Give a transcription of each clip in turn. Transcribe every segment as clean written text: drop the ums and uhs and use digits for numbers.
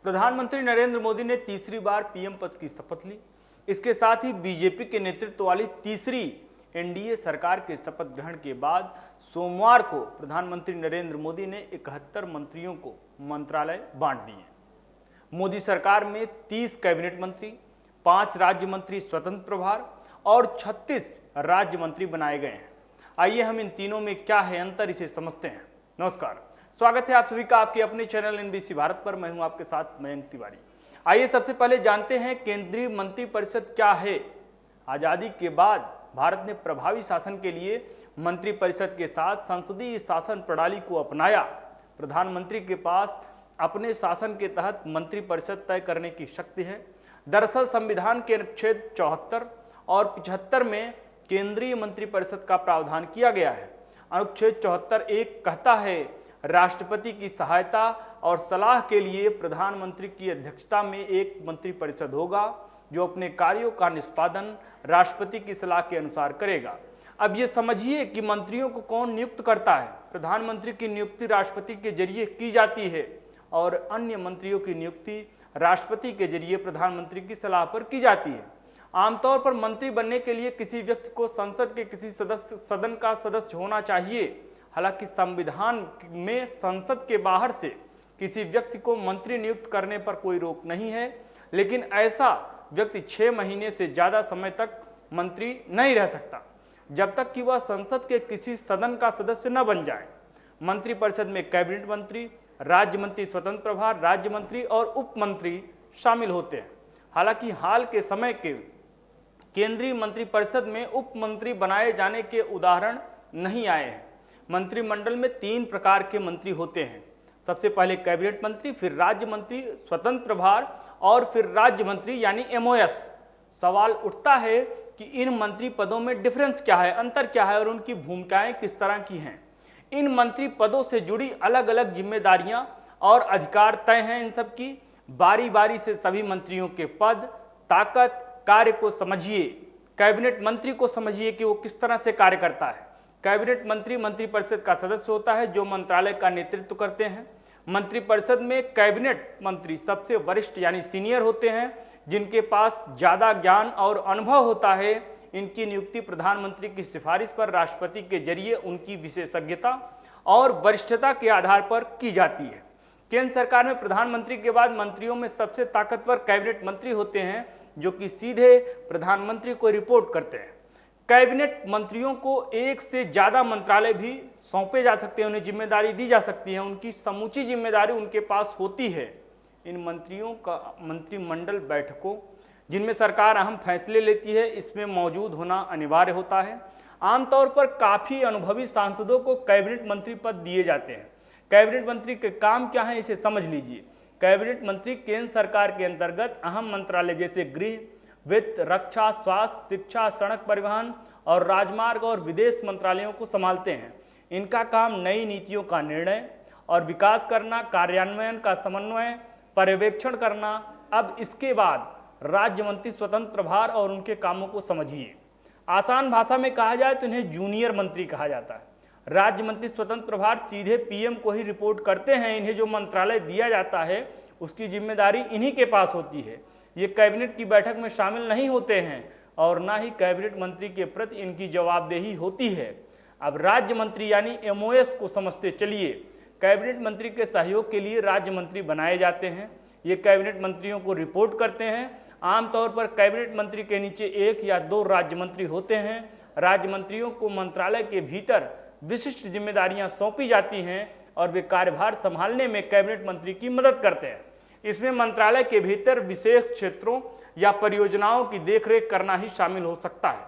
प्रधानमंत्री नरेंद्र मोदी ने तीसरी बार पीएम पद की शपथ ली। इसके साथ ही बीजेपी के नेतृत्व वाली तीसरी एनडीए सरकार के शपथ ग्रहण के बाद सोमवार को प्रधानमंत्री नरेंद्र मोदी ने 71 मंत्रियों को मंत्रालय बांट दिए। मोदी सरकार में 30 कैबिनेट मंत्री, 5 राज्य मंत्री स्वतंत्र प्रभार और 36 राज्य मंत्री बनाए गए हैं। आइए हम इन तीनों में क्या है अंतर, इसे समझते हैं। नमस्कार, स्वागत है आप सभी का आपके अपने चैनल एनबीसी भारत पर। मैं हूं आपके साथ मयंक तिवारी। आइए सबसे पहले जानते हैं केंद्रीय मंत्रिपरिषद क्या है। आजादी के बाद भारत ने प्रभावी शासन के लिए मंत्रिपरिषद के साथ संसदीय शासन प्रणाली को अपनाया। प्रधानमंत्री के पास अपने शासन के तहत मंत्रिपरिषद तय करने की शक्ति है। दरअसल संविधान के अनुच्छेद 74 और 75 में केंद्रीय मंत्रिपरिषद का प्रावधान किया गया है। अनुच्छेद 74(1) कहता है, राष्ट्रपति की सहायता और सलाह के लिए प्रधानमंत्री की अध्यक्षता में एक मंत्रिपरिषद होगा जो अपने कार्यों का निष्पादन राष्ट्रपति की सलाह के अनुसार करेगा। अब ये समझिए कि मंत्रियों को कौन नियुक्त करता है। प्रधानमंत्री की नियुक्ति राष्ट्रपति के जरिए की जाती है और अन्य मंत्रियों की नियुक्ति राष्ट्रपति के जरिए प्रधानमंत्री की सलाह पर की जाती है। आमतौर पर मंत्री बनने के लिए किसी व्यक्ति को संसद के किसी सदन का सदस्य होना चाहिए। हालांकि संविधान में संसद के बाहर से किसी व्यक्ति को मंत्री नियुक्त करने पर कोई रोक नहीं है, लेकिन ऐसा व्यक्ति 6 महीने से ज्यादा समय तक मंत्री नहीं रह सकता जब तक कि वह संसद के किसी सदन का सदस्य न बन जाए। मंत्रिपरिषद में कैबिनेट मंत्री, राज्य मंत्री स्वतंत्र प्रभार, राज्य मंत्री और उप मंत्री शामिल होते हैं। हालांकि हाल के समय के केंद्रीय मंत्रिपरिषद में उप मंत्री बनाए जाने के उदाहरण नहीं आए हैं। मंत्रिमंडल में 3 प्रकार के मंत्री होते हैं। सबसे पहले कैबिनेट मंत्री, फिर राज्य मंत्री स्वतंत्र प्रभार और फिर राज्य मंत्री यानी एमओएस। सवाल उठता है कि इन मंत्री पदों में डिफरेंस क्या है, अंतर क्या है और उनकी भूमिकाएं किस तरह की हैं। इन मंत्री पदों से जुड़ी अलग अलग जिम्मेदारियां और अधिकार तय हैं। इन सब की बारी बारी से सभी मंत्रियों के पद, ताकत, कार्य को समझिए। कैबिनेट मंत्री को समझिए कि वो किस तरह से कार्य करता है। कैबिनेट मंत्री मंत्रिपरिषद का सदस्य होता है जो मंत्रालय का नेतृत्व करते हैं। मंत्रिपरिषद में कैबिनेट मंत्री सबसे वरिष्ठ यानी सीनियर होते हैं, जिनके पास ज्यादा ज्ञान और अनुभव होता है। इनकी नियुक्ति प्रधानमंत्री की सिफारिश पर राष्ट्रपति के जरिए उनकी विशेषज्ञता और वरिष्ठता के आधार पर की जाती है। केंद्र सरकार में प्रधानमंत्री के बाद मंत्रियों में सबसे ताकतवर कैबिनेट मंत्री होते हैं, जो कि सीधे प्रधानमंत्री को रिपोर्ट करते हैं। कैबिनेट मंत्रियों को एक से ज्यादा मंत्रालय भी सौंपे जा सकते हैं, उन्हें जिम्मेदारी दी जा सकती है, उनकी समूची जिम्मेदारी उनके पास होती है। इन मंत्रियों का मंत्रिमंडल बैठकों जिनमें सरकार अहम फैसले लेती है, इसमें मौजूद होना अनिवार्य होता है। आमतौर पर काफी अनुभवी सांसदों को कैबिनेट मंत्री पद दिए जाते हैं। कैबिनेट मंत्री के काम क्या है, इसे समझ लीजिए। कैबिनेट मंत्री केंद्र सरकार के अंतर्गत अहम मंत्रालय जैसे गृह, वित्त, रक्षा, स्वास्थ्य, शिक्षा, सड़क परिवहन और राजमार्ग और विदेश मंत्रालयों को संभालते हैं। इनका काम नई नीतियों का निर्णय और विकास करना, कार्यान्वयन का समन्वय, पर्यवेक्षण करना। अब इसके बाद राज्य मंत्री स्वतंत्र प्रभार और उनके कामों को समझिए। आसान भाषा में कहा जाए तो इन्हें जूनियर मंत्री कहा जाता है। राज्य मंत्री स्वतंत्र प्रभार सीधे पीएम को ही रिपोर्ट करते हैं। इन्हें जो मंत्रालय दिया जाता है उसकी जिम्मेदारी इन्हीं के पास होती है। ये कैबिनेट की बैठक में शामिल नहीं होते हैं और ना ही कैबिनेट मंत्री के प्रति इनकी जवाबदेही होती है। अब राज्य मंत्री यानी एमओएस को समझते चलिए। कैबिनेट मंत्री के सहयोग के लिए राज्य मंत्री बनाए जाते हैं। ये कैबिनेट मंत्रियों को रिपोर्ट करते हैं। आमतौर पर कैबिनेट मंत्री के नीचे 1 या 2 राज्य मंत्री होते हैं। राज्य मंत्रियों को मंत्रालय के भीतर विशिष्ट जिम्मेदारियां सौंपी जाती हैं और वे कार्यभार संभालने में कैबिनेट मंत्री की मदद करते हैं। इसमें मंत्रालय के भीतर विशेष क्षेत्रों या परियोजनाओं की देखरेख करना ही शामिल हो सकता है।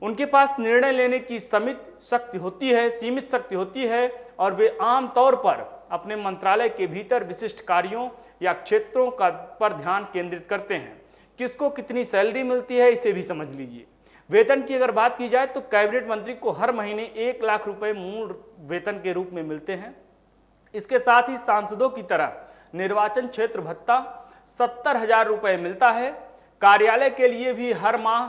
उनके पास निर्णय लेने की सीमित शक्ति होती है और वे आम तौर पर अपने मंत्रालय के भीतर विशिष्ट कार्यों या क्षेत्रों पर ध्यान केंद्रित करते हैं। किसको कितनी सैलरी मिलती है, इसे भी समझ लीजिए। वेतन की अगर बात की जाए तो कैबिनेट मंत्री को हर महीने 1 लाख रुपए मूल वेतन के रूप में मिलते हैं। इसके साथ ही सांसदों की तरह निर्वाचन क्षेत्र भत्ता 70,000 रुपए मिलता है। कार्यालय के लिए भी हर माह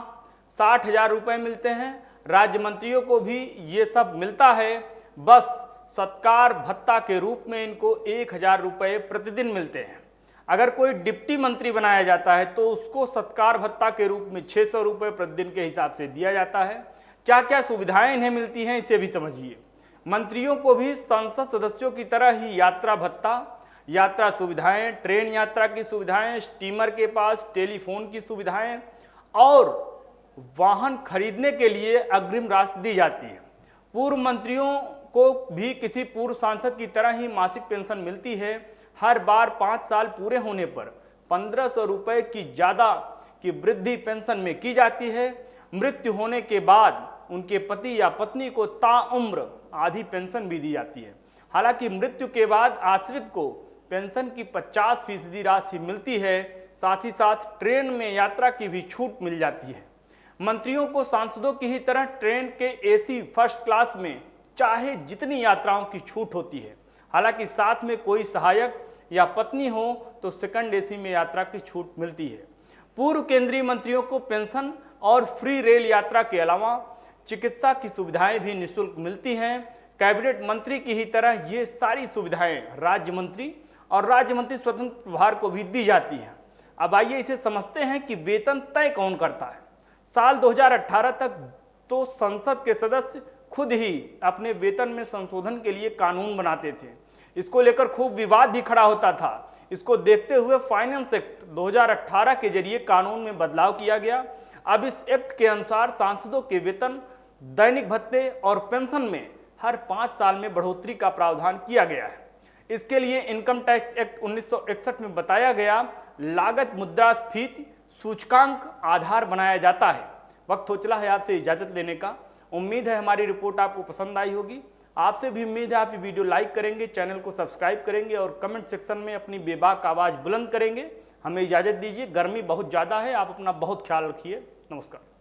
60,000 रुपए मिलते हैं। राज्य मंत्रियों को भी ये सब मिलता है, बस सत्कार भत्ता के रूप में इनको 1,000 रुपए प्रतिदिन मिलते हैं। अगर कोई डिप्टी मंत्री बनाया जाता है तो उसको सत्कार भत्ता के रूप में 600 रुपये प्रतिदिन के हिसाब से दिया जाता है। क्या क्या सुविधाएं इन्हें मिलती हैं इसे भी समझिए। मंत्रियों को भी संसद सदस्यों की तरह ही यात्रा भत्ता, यात्रा सुविधाएं, ट्रेन यात्रा की सुविधाएं, स्टीमर के पास टेलीफोन की सुविधाएं और वाहन खरीदने के लिए अग्रिम राशि दी जाती है। पूर्व मंत्रियों को भी किसी पूर्व सांसद की तरह ही मासिक पेंशन मिलती है। हर बार 5 साल पूरे होने पर 1500 रुपये की ज़्यादा की वृद्धि पेंशन में की जाती है। मृत्यु होने के बाद उनके पति या पत्नी को ताउम्र आधी पेंशन भी दी जाती है। हालांकि मृत्यु के बाद आश्रित को पेंशन की 50% राशि मिलती है। साथ ही साथ ट्रेन में यात्रा की भी छूट मिल जाती है। मंत्रियों को सांसदों की ही तरह ट्रेन के एसी फर्स्ट क्लास में चाहे जितनी यात्राओं की छूट होती है। हालांकि साथ में कोई सहायक या पत्नी हो तो सेकंड एसी में यात्रा की छूट मिलती है। पूर्व केंद्रीय मंत्रियों को पेंशन और फ्री रेल यात्रा के अलावा चिकित्सा की सुविधाएं भी निःशुल्क मिलती हैं। कैबिनेट मंत्री की ही तरह ये सारी सुविधाएं राज्य मंत्री और राज्य मंत्री स्वतंत्र प्रभार को भी दी जाती हैं। अब आइए इसे समझते हैं कि वेतन तय कौन करता है। साल 2018 तक तो संसद के सदस्य खुद ही अपने वेतन में संशोधन के लिए कानून बनाते थे। इसको लेकर खूब विवाद भी खड़ा होता था। इसको देखते हुए फाइनेंस एक्ट 2018 के जरिए कानून में बदलाव किया गया। अब इस एक्ट के अनुसार सांसदों के वेतन, दैनिक भत्ते और पेंशन में हर 5 साल में बढ़ोतरी का प्रावधान किया गया है। इसके लिए इनकम टैक्स एक्ट 1961 में बताया गया लागत मुद्रास्फीति सूचकांक आधार बनाया जाता है। वक्त हो चला है आपसे इजाजत लेने का। उम्मीद है हमारी रिपोर्ट आपको पसंद आई होगी। आपसे भी उम्मीद है आप ये वीडियो लाइक करेंगे, चैनल को सब्सक्राइब करेंगे और कमेंट सेक्शन में अपनी बेबाक आवाज़ बुलंद करेंगे। हमें इजाज़त दीजिए, गर्मी बहुत ज़्यादा है। आप अपना बहुत ख्याल रखिए। नमस्कार।